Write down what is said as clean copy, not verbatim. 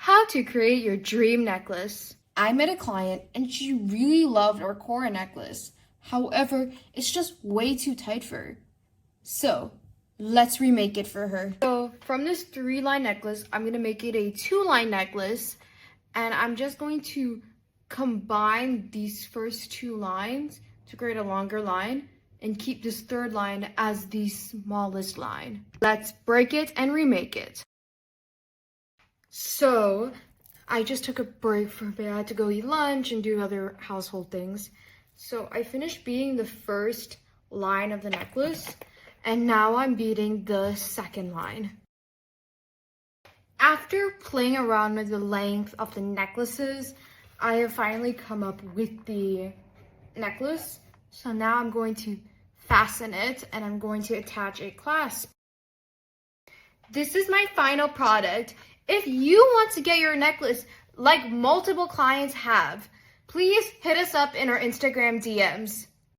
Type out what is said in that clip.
how to create your dream necklace. I met a client and she really loved our Cora necklace. However, it's just way too tight for her. So, let's remake it for her. So from this 3-line necklace, I'm going to make it a 2-line necklace. And I'm just going to combine these first 2 lines to create a longer line and keep this 3rd line as the smallest line. Let's break it and remake it. So I just took a break for a bit. I had to go eat lunch and do other household things. So I finished beading the first line of the necklace, and now I'm beading the 2nd line. After playing around with the length of the necklaces, I have finally come up with the necklace. So now I'm going to fasten it and I'm going to attach a clasp. This is my final product. If you want to get your necklace like multiple clients have, please hit us up in our Instagram DMs.